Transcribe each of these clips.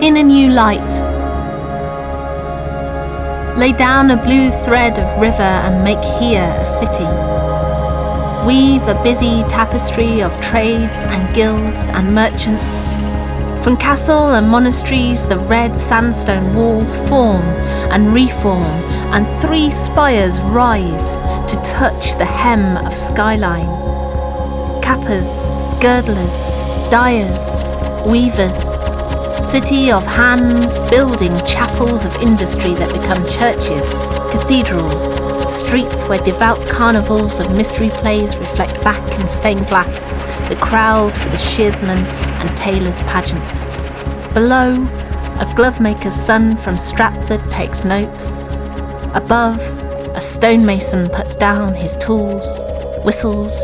in a new light. Lay down a blue thread of river and make here a city. Weave a busy tapestry of trades and guilds and merchants. From castle and monasteries the red sandstone walls form and reform, and 3 spires rise to touch the hem of skyline. Cappers, girdlers, dyers, weavers. City of hands building chapels of industry that become churches, cathedrals, streets where devout carnivals of mystery plays reflect back in stained glass the crowd for the shearsman and tailor's pageant. Below, a glovemaker's son from Stratford takes notes. Above, a stonemason puts down his tools, whistles,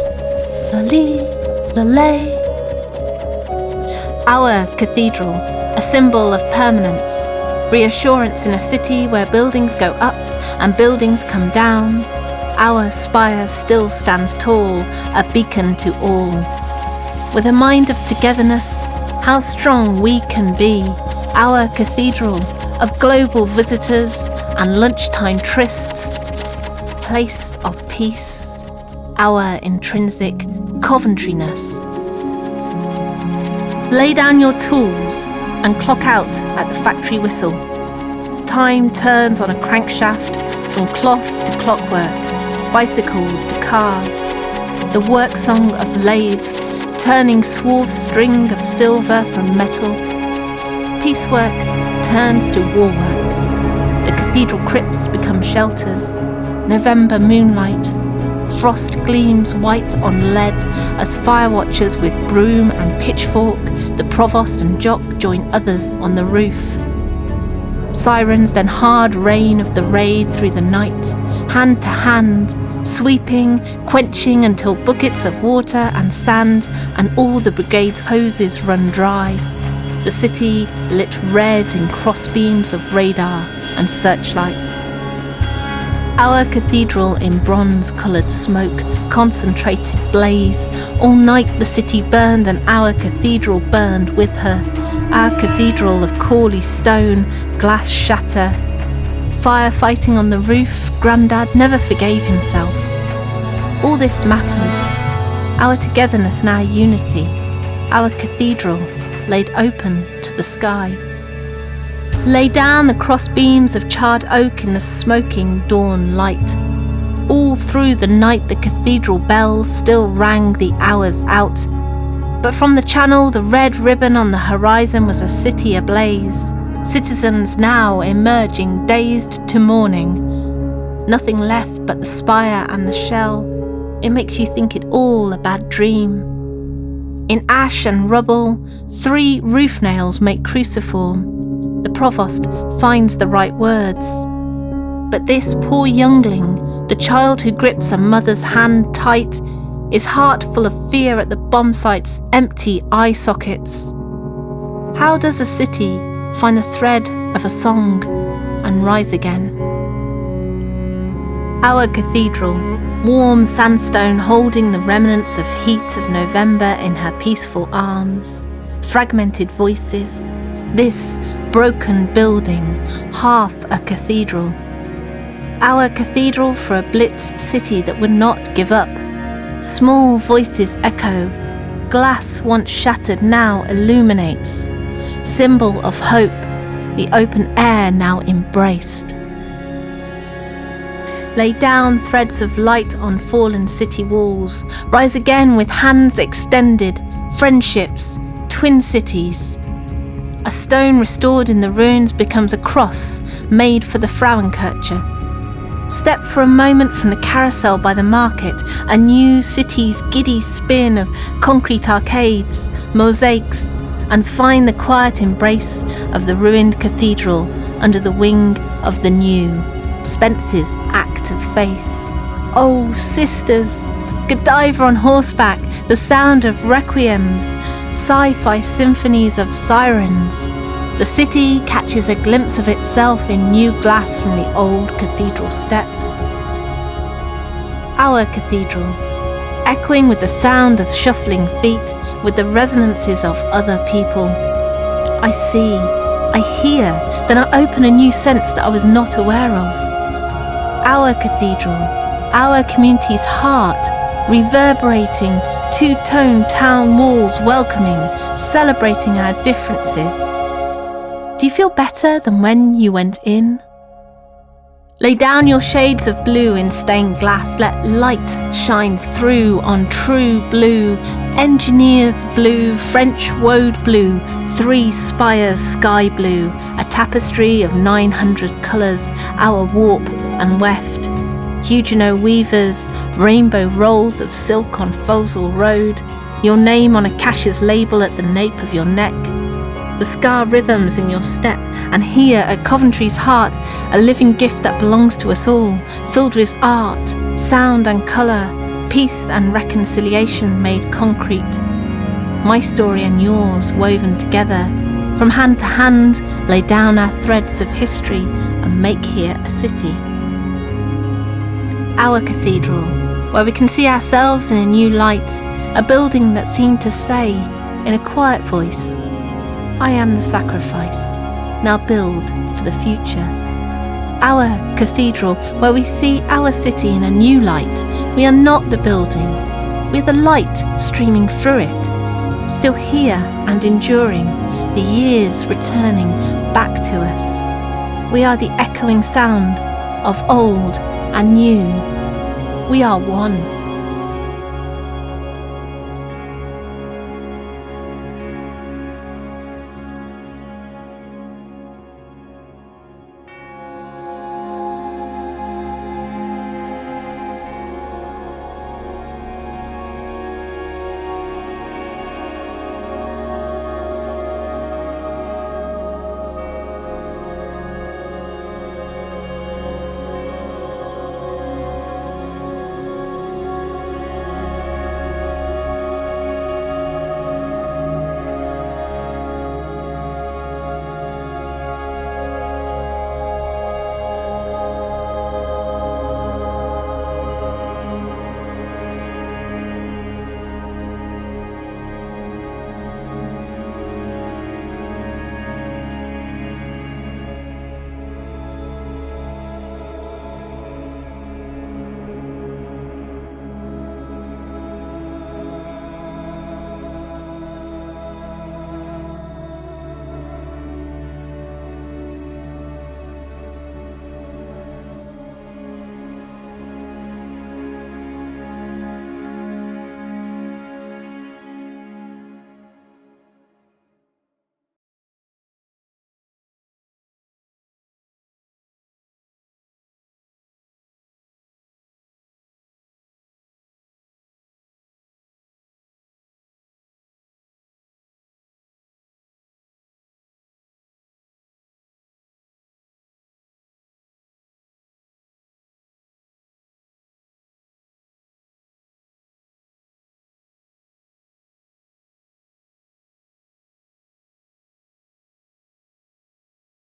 la-lee, la-lay. Our cathedral, a symbol of permanence, reassurance in a city where buildings go up and buildings come down. Our spire still stands tall, a beacon to all. With a mind of togetherness, how strong we can be. Our cathedral of global visitors and lunchtime trysts, place of peace, our intrinsic Coventryness. Lay down your tools and clock out at the factory whistle. Time turns on a crankshaft from cloth to clockwork, bicycles to cars. The work song of lathes turning swarth string of silver from metal. Piecework turns to warwork. The cathedral crypts become shelters. November moonlight. Frost gleams white on lead as firewatchers with broom and pitchfork, the provost and jock join others on the roof. Sirens, then hard rain of the raid through the night, hand to hand, sweeping, quenching until buckets of water and sand and all the brigade's hoses run dry. The city lit red in crossbeams of radar and searchlight. Our cathedral in bronze-coloured smoke, concentrated blaze. All night the city burned and our cathedral burned with her. Our cathedral of Corley stone, glass shatter. Firefighting on the roof, Grandad never forgave himself. All this matters. Our togetherness and our unity. Our cathedral laid open to the sky. Lay down the crossbeams of charred oak in the smoking dawn light. All through the night the cathedral bells still rang the hours out. But from the channel the red ribbon on the horizon was a city ablaze. Citizens now emerging dazed to mourning. Nothing left but the spire and the shell. It makes you think it all a bad dream. In ash and rubble, 3 roof nails make cruciform. The provost finds the right words. But this poor youngling, the child who grips a mother's hand tight, is heart full of fear at the bomb site's empty eye sockets. How does a city find the thread of a song and rise again? Our cathedral, warm sandstone holding the remnants of heat of November in her peaceful arms, fragmented voices, this broken building, half a cathedral. Our cathedral for a blitzed city that would not give up. Small voices echo, glass once shattered now illuminates. Symbol of hope, the open air now embraced. Lay down threads of light on fallen city walls, rise again with hands extended, friendships, twin cities. A stone restored in the ruins becomes a cross made for the Frauenkirche. Step for a moment from the carousel by the market, a new city's giddy spin of concrete arcades, mosaics, and find the quiet embrace of the ruined cathedral under the wing of the new, Spence's act of faith. Oh, sisters, Godiva on horseback, the sound of requiems, sci-fi symphonies of sirens. The city catches a glimpse of itself in new glass from the old cathedral steps. Our cathedral, echoing with the sound of shuffling feet, with the resonances of other people. I see, I hear, then I open a new sense that I was not aware of. Our cathedral, our community's heart, reverberating, two-tone town walls welcoming, celebrating our differences. Do you feel better than when you went in? Lay down your shades of blue in stained glass. Let light shine through on true blue, engineer's blue, French woad blue, 3 spires sky blue, a tapestry of 900 colours, our warp and weft. Huguenot weavers, rainbow rolls of silk on Fossil Road, your name on a cashier's label at the nape of your neck, the scar rhythms in your step, and here at Coventry's heart, a living gift that belongs to us all, filled with art, sound and colour, peace and reconciliation made concrete. My story and yours woven together, from hand to hand, lay down our threads of history and make here a city. Our cathedral, where we can see ourselves in a new light, a building that seemed to say, in a quiet voice, I am the sacrifice, now build for the future. Our cathedral, where we see our city in a new light. We are not the building, we are the light streaming through it, still here and enduring, the years returning back to us. We are the echoing sound of old and new. We are one.